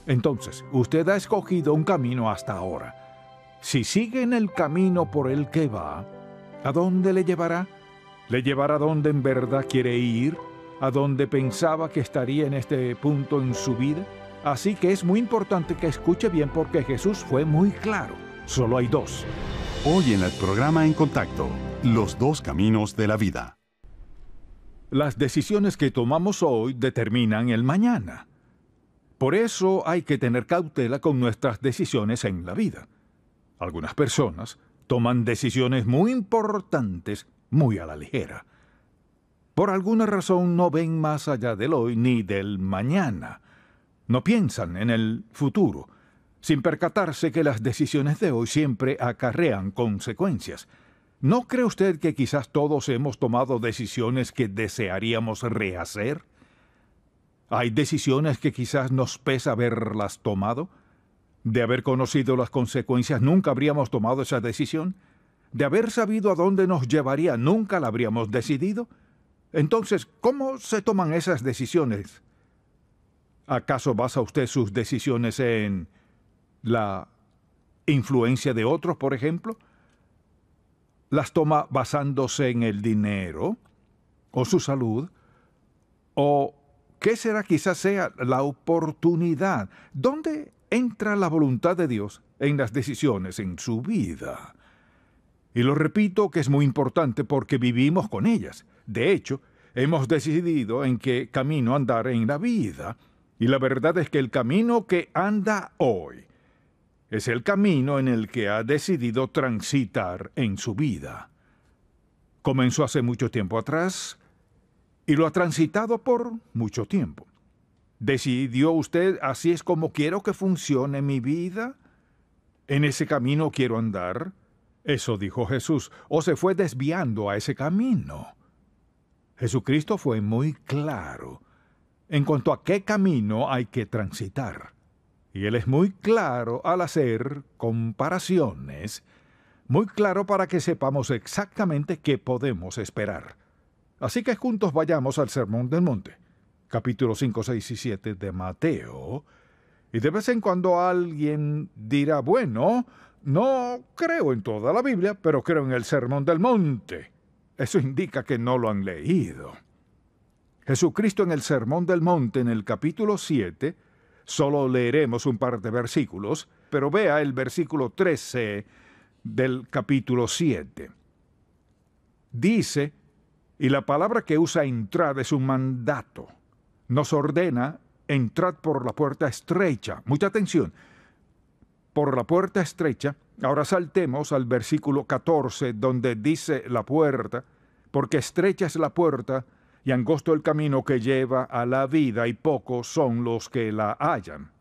Entonces, usted ha escogido un camino hasta ahora. Si sigue en el camino por el que va, ¿a dónde le llevará? ¿Le llevará a donde en verdad quiere ir? ¿A donde pensaba que estaría en este punto en su vida? Así que es muy importante que escuche bien porque Jesús fue muy claro. Solo hay dos. Hoy en el programa En Contacto, los dos caminos de la vida. Las decisiones que tomamos hoy determinan el mañana. Por eso hay que tener cautela con nuestras decisiones en la vida. Algunas personas toman decisiones muy importantes muy a la ligera. Por alguna razón no ven más allá del hoy ni del mañana. No piensan en el futuro, sin percatarse que las decisiones de hoy siempre acarrean consecuencias. ¿No cree usted que quizás todos hemos tomado decisiones que desearíamos rehacer? ¿Hay decisiones que quizás nos pesa haberlas tomado? ¿De haber conocido las consecuencias nunca habríamos tomado esa decisión? ¿De haber sabido a dónde nos llevaría nunca la habríamos decidido? Entonces, ¿cómo se toman esas decisiones? ¿Acaso basa usted sus decisiones en la influencia de otros, por ejemplo? ¿Las toma basándose en el dinero? ¿O su salud? ¿O qué será? Quizás sea la oportunidad. ¿Dónde entra la voluntad de Dios en las decisiones en su vida? Y lo repito que es muy importante porque vivimos con ellas. De hecho, hemos decidido en qué camino andar en la vida. Y la verdad es que el camino que anda hoy es el camino en el que ha decidido transitar en su vida. Comenzó hace mucho tiempo atrás y lo ha transitado por mucho tiempo. ¿Decidió usted así es como quiero que funcione mi vida? ¿En ese camino quiero andar? Eso dijo Jesús, o se fue desviando a ese camino. Jesucristo fue muy claro en cuanto a qué camino hay que transitar. Y Él es muy claro al hacer comparaciones, muy claro para que sepamos exactamente qué podemos esperar. Así que juntos vayamos al Sermón del Monte, capítulos 5, 6 y 7 de Mateo, y de vez en cuando alguien dirá, bueno, no creo en toda la Biblia, pero creo en el Sermón del Monte. Eso indica que no lo han leído. Jesucristo en el Sermón del Monte, en el capítulo 7, solo leeremos un par de versículos, pero vea el versículo 13 del capítulo 7. Dice, y la palabra que usa entrad es un mandato. Nos ordena, entrad por la puerta estrecha. Mucha atención. Por la puerta estrecha. Ahora saltemos al versículo 14, donde dice la puerta, porque estrecha es la puerta y angosto el camino que lleva a la vida, y pocos son los que la hallan.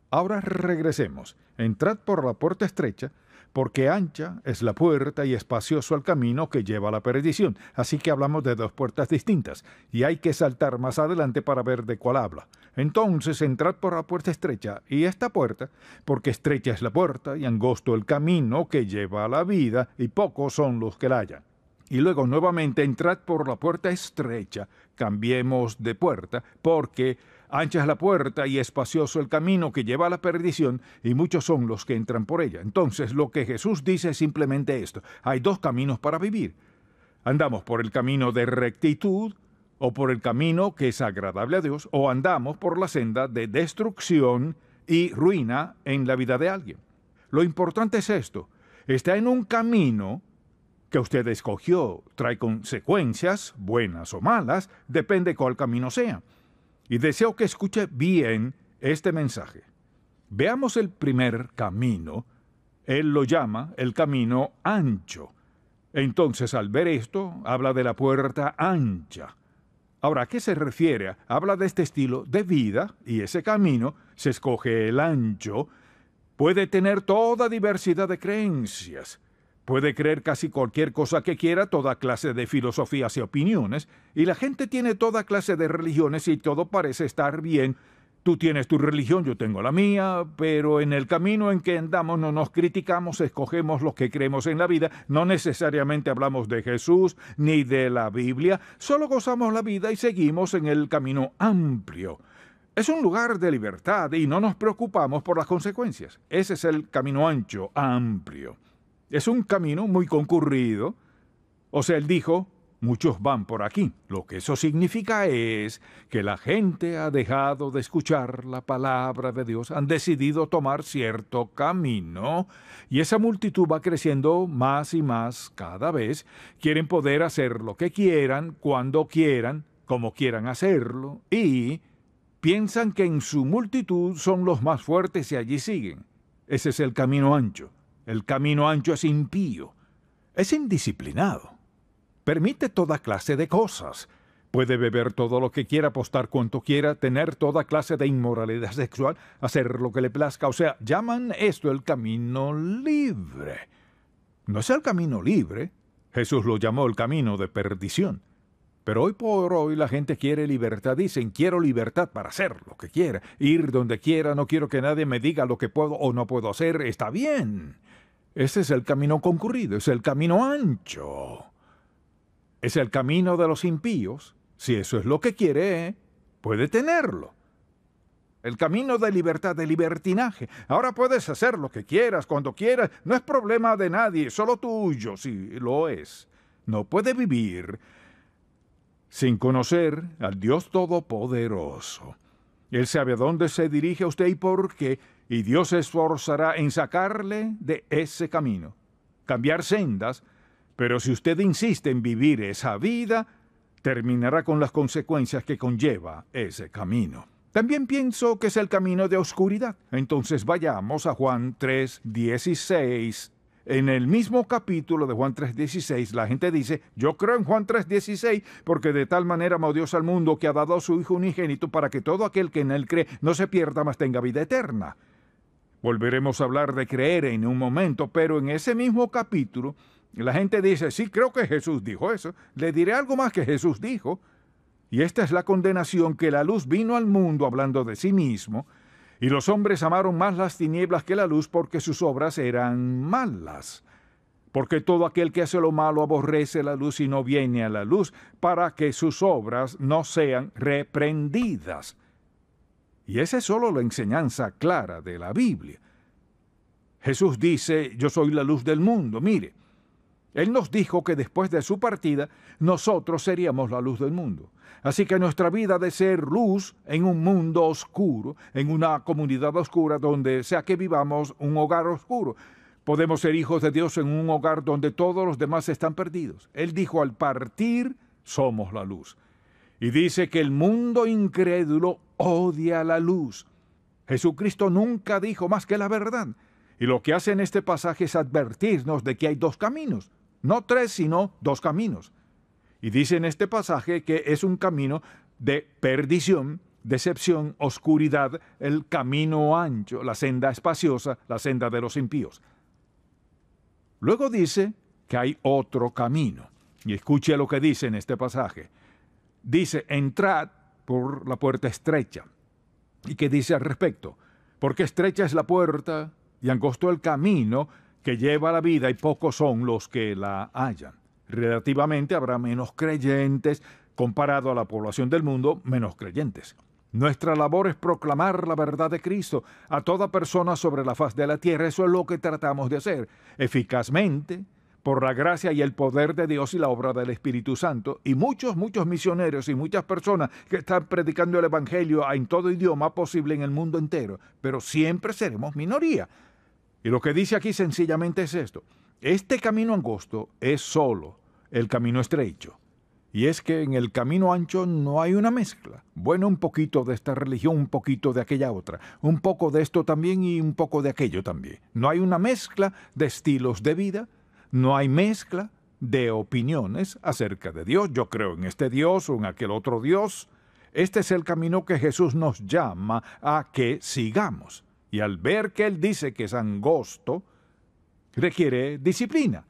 Ahora regresemos. Entrad por la puerta estrecha, porque ancha es la puerta y espacioso el camino que lleva a la perdición. Así que hablamos de dos puertas distintas, y hay que saltar más adelante para ver de cuál habla. Entonces, entrad por la puerta estrecha, y esta puerta, porque estrecha es la puerta y angosto el camino que lleva a la vida, y pocos son los que la hallan. Y luego nuevamente entrad por la puerta estrecha, cambiemos de puerta, porque ancha es la puerta y espacioso el camino que lleva a la perdición, y muchos son los que entran por ella. Entonces lo que Jesús dice es simplemente esto: hay dos caminos para vivir. Andamos por el camino de rectitud, o por el camino que es agradable a Dios, o andamos por la senda de destrucción y ruina en la vida de alguien. Lo importante es esto: está en un camino que usted escogió, trae consecuencias, buenas o malas, depende cuál camino sea. Y deseo que escuche bien este mensaje. Veamos el primer camino. Él lo llama el camino ancho. Entonces, al ver esto, habla de la puerta ancha. Ahora, ¿a qué se refiere? Habla de este estilo de vida, y ese camino, se escoge el ancho, puede tener toda diversidad de creencias. Puede creer casi cualquier cosa que quiera, toda clase de filosofías y opiniones, y la gente tiene toda clase de religiones y todo parece estar bien. Tú tienes tu religión, yo tengo la mía, pero en el camino en que andamos no nos criticamos, escogemos lo que creemos en la vida, no necesariamente hablamos de Jesús ni de la Biblia, solo gozamos la vida y seguimos en el camino amplio. Es un lugar de libertad y no nos preocupamos por las consecuencias. Ese es el camino ancho, amplio. Es un camino muy concurrido. O sea, él dijo, muchos van por aquí. Lo que eso significa es que la gente ha dejado de escuchar la palabra de Dios, han decidido tomar cierto camino, y esa multitud va creciendo más y más cada vez. Quieren poder hacer lo que quieran, cuando quieran, como quieran hacerlo, y piensan que en su multitud son los más fuertes y allí siguen. Ese es el camino ancho. El camino ancho es impío. Es indisciplinado. Permite toda clase de cosas. Puede beber todo lo que quiera, apostar cuanto quiera, tener toda clase de inmoralidad sexual, hacer lo que le plazca. O sea, llaman esto el camino libre. No es el camino libre. Jesús lo llamó el camino de perdición. Pero hoy por hoy la gente quiere libertad. Dicen, quiero libertad para hacer lo que quiera, ir donde quiera, no quiero que nadie me diga lo que puedo o no puedo hacer. Está bien. Ese es el camino concurrido, es el camino ancho. Es el camino de los impíos. Si eso es lo que quiere, puede tenerlo. El camino de libertad, de libertinaje. Ahora puedes hacer lo que quieras, cuando quieras. No es problema de nadie, solo tuyo, sí, lo es. No puede vivir sin conocer al Dios Todopoderoso. Él sabe a dónde se dirige a usted y por qué, y Dios se esforzará en sacarle de ese camino, cambiar sendas, pero si usted insiste en vivir esa vida, terminará con las consecuencias que conlleva ese camino. También pienso que es el camino de oscuridad. Entonces vayamos a Juan 3:16. En el mismo capítulo de Juan 3:16, la gente dice, yo creo en Juan 3:16, porque de tal manera amó Dios al mundo que ha dado a su Hijo unigénito para que todo aquel que en él cree no se pierda, mas tenga vida eterna. Volveremos a hablar de creer en un momento, pero en ese mismo capítulo, la gente dice, sí, creo que Jesús dijo eso. Le diré algo más que Jesús dijo. Y esta es la condenación, que la luz vino al mundo hablando de sí mismo, y los hombres amaron más las tinieblas que la luz porque sus obras eran malas. Porque todo aquel que hace lo malo aborrece la luz y no viene a la luz, para que sus obras no sean reprendidas. Y esa es solo la enseñanza clara de la Biblia. Jesús dice, yo soy la luz del mundo. Mire, Él nos dijo que después de su partida, nosotros seríamos la luz del mundo. Así que nuestra vida ha de ser luz en un mundo oscuro, en una comunidad oscura, donde sea que vivamos, un hogar oscuro. Podemos ser hijos de Dios en un hogar donde todos los demás están perdidos. Él dijo, al partir, somos la luz. Y dice que el mundo incrédulo odia la luz. Jesucristo nunca dijo más que la verdad. Y lo que hace en este pasaje es advertirnos de que hay dos caminos. No tres, sino dos caminos. Y dice en este pasaje que es un camino de perdición, decepción, oscuridad, el camino ancho, la senda espaciosa, la senda de los impíos. Luego dice que hay otro camino. Y escuche lo que dice en este pasaje. Dice, entrad por la puerta estrecha. ¿Y qué dice al respecto? Porque estrecha es la puerta y angosto el camino que lleva a la vida, y pocos son los que la hallan. Relativamente habrá menos creyentes, comparado a la población del mundo, menos creyentes. Nuestra labor es proclamar la verdad de Cristo a toda persona sobre la faz de la tierra. Eso es lo que tratamos de hacer, eficazmente, por la gracia y el poder de Dios y la obra del Espíritu Santo. Y muchos misioneros y muchas personas que están predicando el Evangelio en todo idioma posible en el mundo entero. Pero siempre seremos minoría. Y lo que dice aquí sencillamente es esto. Este camino angosto es solo el camino estrecho. Y es que en el camino ancho no hay una mezcla. Bueno, un poquito de esta religión, un poquito de aquella otra. Un poco de esto también y un poco de aquello también. No hay una mezcla de estilos de vida. No hay mezcla de opiniones acerca de Dios. Yo creo en este Dios o en aquel otro Dios. Este es el camino que Jesús nos llama a que sigamos. Y al ver que Él dice que es angosto, requiere disciplina.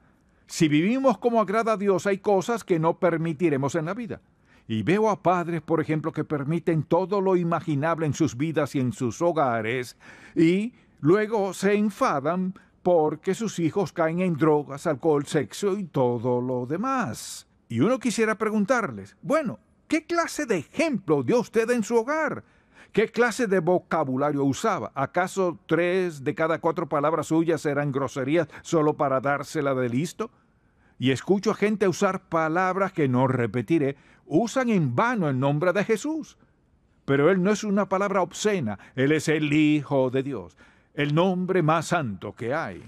Si vivimos como agrada a Dios, hay cosas que no permitiremos en la vida. Y veo a padres, por ejemplo, que permiten todo lo imaginable en sus vidas y en sus hogares, y luego se enfadan porque sus hijos caen en drogas, alcohol, sexo y todo lo demás. Y uno quisiera preguntarles, bueno, ¿qué clase de ejemplo dio usted en su hogar? ¿Qué clase de vocabulario usaba? ¿Acaso 3 de cada 4 palabras suyas eran groserías solo para dársela de listo? Y escucho a gente usar palabras que no repetiré, usan en vano el nombre de Jesús. Pero Él no es una palabra obscena, Él es el Hijo de Dios, el nombre más santo que hay.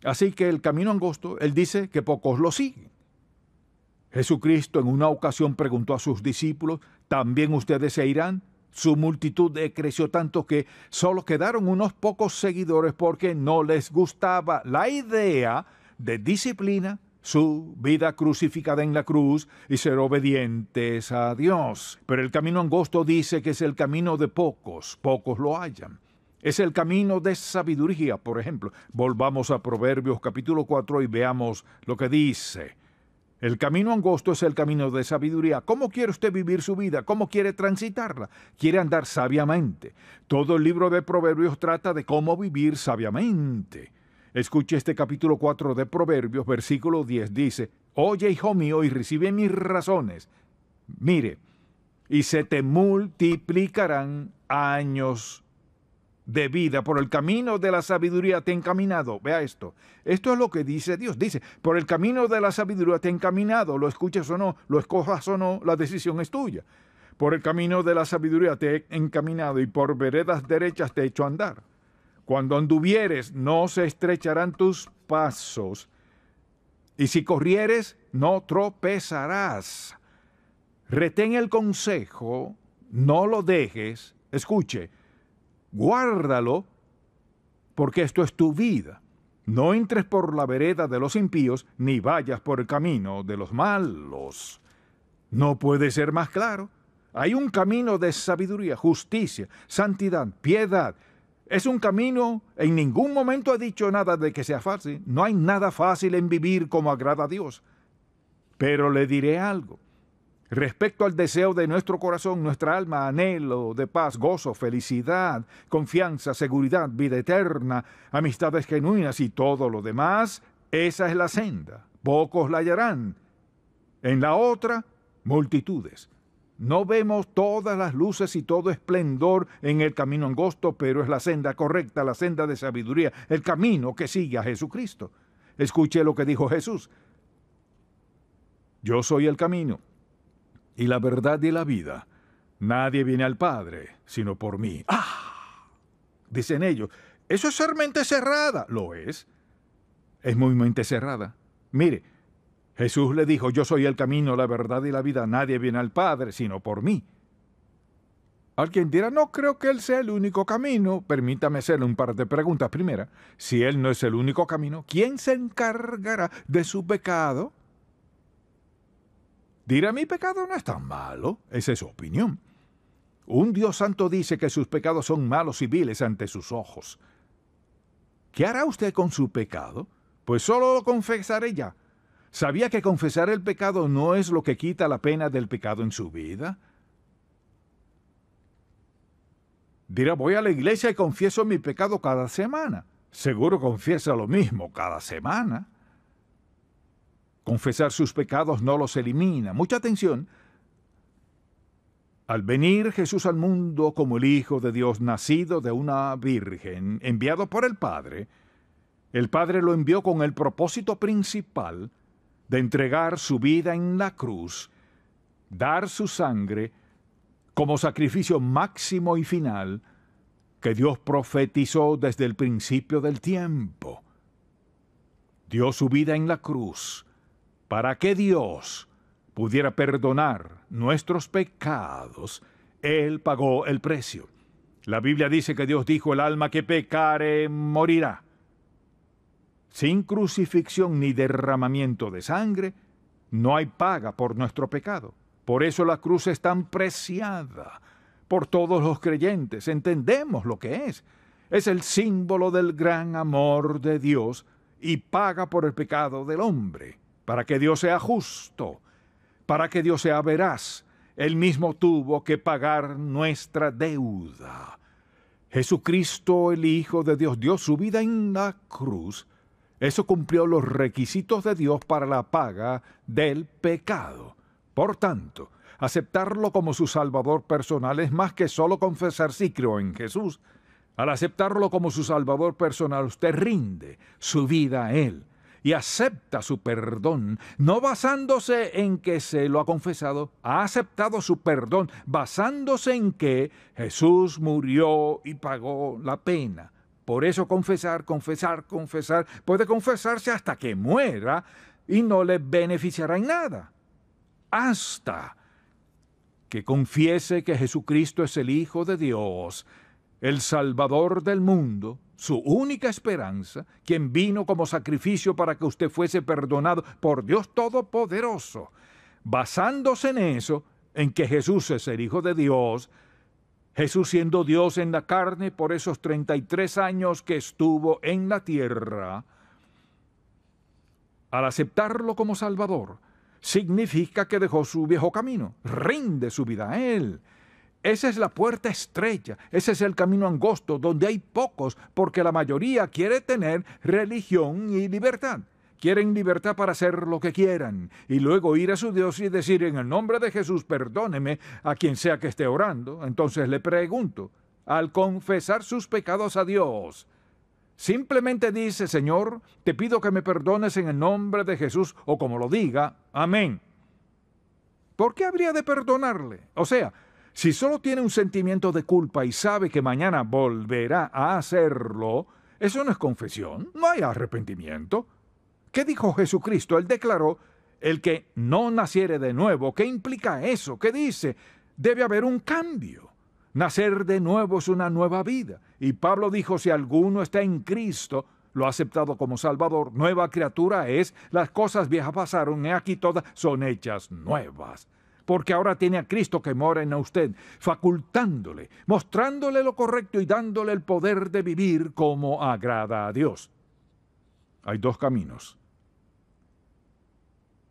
Así que el camino angosto, Él dice que pocos lo siguen. Jesucristo en una ocasión preguntó a sus discípulos, ¿también ustedes se irán? Su multitud creció tanto que solo quedaron unos pocos seguidores porque no les gustaba la idea de disciplina, su vida crucificada en la cruz y ser obedientes a Dios. Pero el camino angosto dice que es el camino de pocos, pocos lo hallan. Es el camino de sabiduría, por ejemplo. Volvamos a Proverbios capítulo 4 y veamos lo que dice. El camino angosto es el camino de sabiduría. ¿Cómo quiere usted vivir su vida? ¿Cómo quiere transitarla? Quiere andar sabiamente. Todo el libro de Proverbios trata de cómo vivir sabiamente. Escuche este capítulo 4 de Proverbios, versículo 10, dice, «Oye, hijo mío, y recibe mis razones. Mire, y se te multiplicarán años de vida, por el camino de la sabiduría te he encaminado». Vea esto. Esto es lo que dice Dios. Dice, por el camino de la sabiduría te he encaminado. Lo escuches o no, lo escojas o no, la decisión es tuya. Por el camino de la sabiduría te he encaminado y por veredas derechas te he hecho andar. Cuando anduvieres, no se estrecharán tus pasos. Y si corrieres, no tropezarás. Retén el consejo, no lo dejes. Escuche, guárdalo, porque esto es tu vida. No entres por la vereda de los impíos, ni vayas por el camino de los malos. No puede ser más claro. Hay un camino de sabiduría, justicia, santidad, piedad. Es un camino, en ningún momento ha dicho nada de que sea fácil. No hay nada fácil en vivir como agrada a Dios. Pero le diré algo. Respecto al deseo de nuestro corazón, nuestra alma, anhelo de paz, gozo, felicidad, confianza, seguridad, vida eterna, amistades genuinas y todo lo demás, esa es la senda. Pocos la hallarán. En la otra, multitudes. No vemos todas las luces y todo esplendor en el camino angosto, pero es la senda correcta, la senda de sabiduría, el camino que sigue a Jesucristo. Escuche lo que dijo Jesús. Yo soy el camino y la verdad y la vida. Nadie viene al Padre, sino por mí. ¡Ah! Dicen ellos, eso es ser mente cerrada. Lo es. Es muy mente cerrada. Mire, Jesús le dijo, yo soy el camino, la verdad y la vida. Nadie viene al Padre, sino por mí. Alguien dirá, no creo que Él sea el único camino. Permítame hacerle un par de preguntas. Primera, si Él no es el único camino, ¿quién se encargará de su pecado? Dirá, mi pecado no es tan malo. Esa es su opinión. Un Dios santo dice que sus pecados son malos y viles ante sus ojos. ¿Qué hará usted con su pecado? Pues solo lo confesaré ya. ¿Sabía que confesar el pecado no es lo que quita la pena del pecado en su vida? Dirá, voy a la iglesia y confieso mi pecado cada semana. Seguro confiesa lo mismo cada semana. Confesar sus pecados no los elimina. Mucha atención. Al venir Jesús al mundo como el Hijo de Dios, nacido de una virgen, enviado por el Padre lo envió con el propósito principal de entregar su vida en la cruz, dar su sangre como sacrificio máximo y final que Dios profetizó desde el principio del tiempo. Dio su vida en la cruz para que Dios pudiera perdonar nuestros pecados. Él pagó el precio. La Biblia dice que Dios dijo, el alma que pecare morirá. Sin crucifixión ni derramamiento de sangre, no hay paga por nuestro pecado. Por eso la cruz es tan preciada por todos los creyentes. Entendemos lo que es. Es el símbolo del gran amor de Dios y paga por el pecado del hombre. Para que Dios sea justo, para que Dios sea veraz, Él mismo tuvo que pagar nuestra deuda. Jesucristo, el Hijo de Dios, dio su vida en la cruz. Eso cumplió los requisitos de Dios para la paga del pecado. Por tanto, aceptarlo como su Salvador personal es más que solo confesar sí creo en Jesús. Al aceptarlo como su Salvador personal, usted rinde su vida a Él y acepta su perdón, no basándose en que se lo ha confesado, ha aceptado su perdón basándose en que Jesús murió y pagó la pena. Por eso confesar, puede confesarse hasta que muera y no le beneficiará en nada. Hasta que confiese que Jesucristo es el Hijo de Dios, el Salvador del mundo, su única esperanza, quien vino como sacrificio para que usted fuese perdonado por Dios Todopoderoso. Basándose en eso, en que Jesús es el Hijo de Dios, Jesús siendo Dios en la carne por esos 33 años que estuvo en la tierra, al aceptarlo como Salvador, significa que dejó su viejo camino, rinde su vida a Él. Esa es la puerta estrecha, ese es el camino angosto, donde hay pocos, porque la mayoría quiere tener religión y libertad. Quieren libertad para hacer lo que quieran, y luego ir a su Dios y decir, en el nombre de Jesús, perdóneme a quien sea que esté orando. Entonces le pregunto, al confesar sus pecados a Dios, simplemente dice, Señor, te pido que me perdones en el nombre de Jesús, o como lo diga, amén. ¿Por qué habría de perdonarle? O sea, si solo tiene un sentimiento de culpa y sabe que mañana volverá a hacerlo, eso no es confesión, no hay arrepentimiento. ¿Qué dijo Jesucristo? Él declaró, el que no naciere de nuevo. ¿Qué implica eso? ¿Qué dice? Debe haber un cambio. Nacer de nuevo es una nueva vida. Y Pablo dijo, si alguno está en Cristo, lo ha aceptado como Salvador, nueva criatura es, las cosas viejas pasaron, y aquí todas son hechas nuevas. Porque ahora tiene a Cristo que mora en usted, facultándole, mostrándole lo correcto y dándole el poder de vivir como agrada a Dios. Hay dos caminos.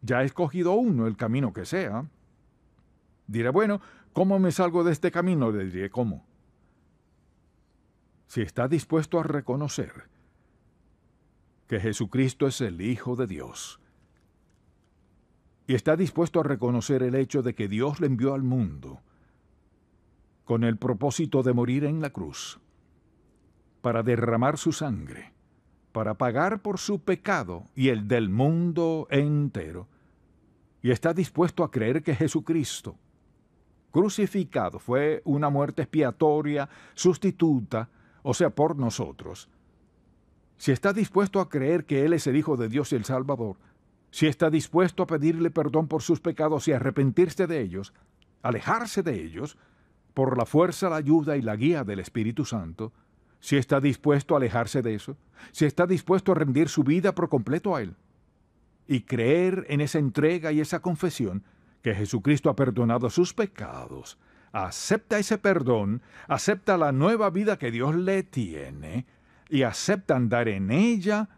Ya he escogido uno, el camino que sea. Diré, bueno, ¿cómo me salgo de este camino? Le diré, ¿cómo? Si está dispuesto a reconocer que Jesucristo es el Hijo de Dios, y está dispuesto a reconocer el hecho de que Dios le envió al mundo con el propósito de morir en la cruz, para derramar su sangre, para pagar por su pecado y el del mundo entero, y está dispuesto a creer que Jesucristo, crucificado, fue una muerte expiatoria, sustituta, o sea, por nosotros. Si está dispuesto a creer que Él es el Hijo de Dios y el Salvador, si está dispuesto a pedirle perdón por sus pecados y arrepentirse de ellos, alejarse de ellos, por la fuerza, la ayuda y la guía del Espíritu Santo, si está dispuesto a alejarse de eso, si está dispuesto a rendir su vida por completo a Él, y creer en esa entrega y esa confesión que Jesucristo ha perdonado sus pecados, acepta ese perdón, acepta la nueva vida que Dios le tiene, y acepta andar en ella,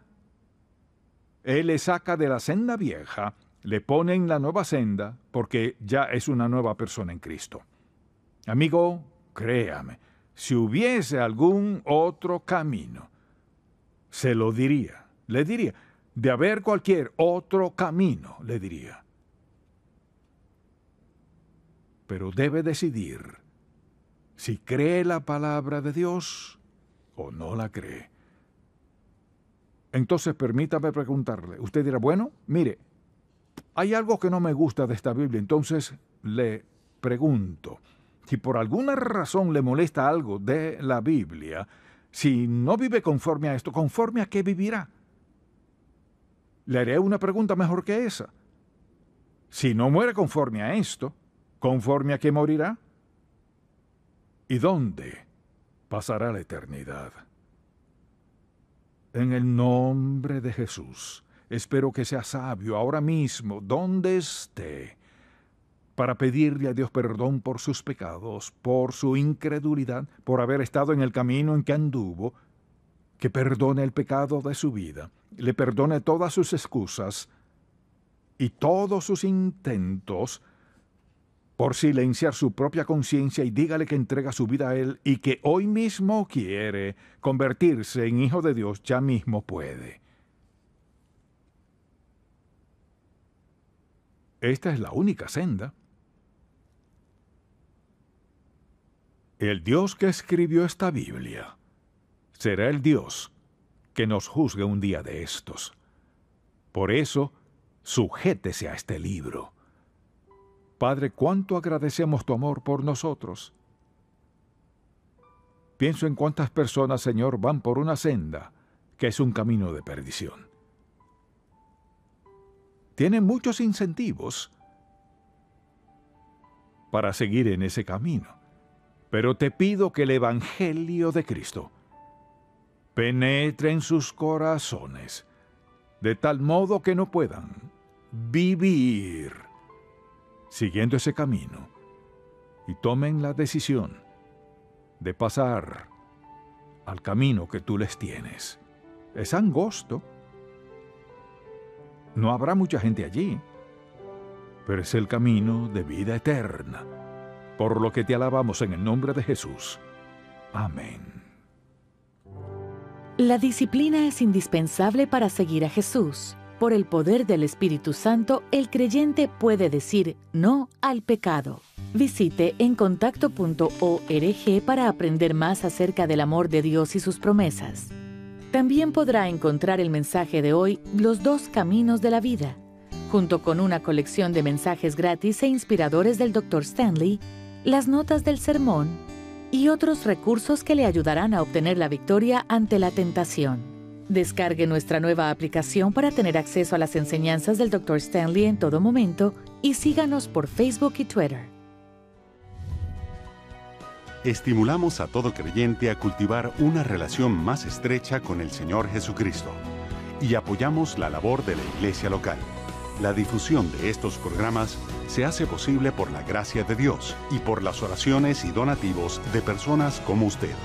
Él le saca de la senda vieja, le pone en la nueva senda, porque ya es una nueva persona en Cristo. Amigo, créame, si hubiese algún otro camino, se lo diría, le diría, de haber cualquier otro camino, le diría. Pero debe decidir si cree la palabra de Dios o no la cree. Entonces, permítame preguntarle. Usted dirá, bueno, mire, hay algo que no me gusta de esta Biblia. Entonces, le pregunto, si por alguna razón le molesta algo de la Biblia, si no vive conforme a esto, ¿conforme a qué vivirá? Le haré una pregunta mejor que esa. Si no muere conforme a esto, ¿conforme a qué morirá? ¿Y dónde pasará la eternidad? En el nombre de Jesús, espero que sea sabio ahora mismo, donde esté, para pedirle a Dios perdón por sus pecados, por su incredulidad, por haber estado en el camino en que anduvo, que perdone el pecado de su vida, le perdone todas sus excusas y todos sus intentos por silenciar su propia conciencia, y dígale que entrega su vida a Él y que hoy mismo quiere convertirse en hijo de Dios, ya mismo puede. Esta es la única senda. El Dios que escribió esta Biblia será el Dios que nos juzgue un día de estos. Por eso, sujétese a este libro. Padre, cuánto agradecemos tu amor por nosotros. Pienso en cuántas personas, Señor, van por una senda que es un camino de perdición. Tienen muchos incentivos para seguir en ese camino, pero te pido que el Evangelio de Cristo penetre en sus corazones, de tal modo que no puedan vivir siguiendo ese camino y tomen la decisión de pasar al camino que tú les tienes. Es angosto. No habrá mucha gente allí, pero es el camino de vida eterna, por lo que te alabamos en el nombre de Jesús. Amén. La disciplina es indispensable para seguir a Jesús. Por el poder del Espíritu Santo, el creyente puede decir no al pecado. Visite encontacto.org para aprender más acerca del amor de Dios y sus promesas. También podrá encontrar el mensaje de hoy, Los dos caminos de la vida, junto con una colección de mensajes gratis e inspiradores del Dr. Stanley, las notas del sermón y otros recursos que le ayudarán a obtener la victoria ante la tentación. Descargue nuestra nueva aplicación para tener acceso a las enseñanzas del Dr. Stanley en todo momento y síganos por Facebook y Twitter. Estimulamos a todo creyente a cultivar una relación más estrecha con el Señor Jesucristo y apoyamos la labor de la iglesia local. La difusión de estos programas se hace posible por la gracia de Dios y por las oraciones y donativos de personas como usted.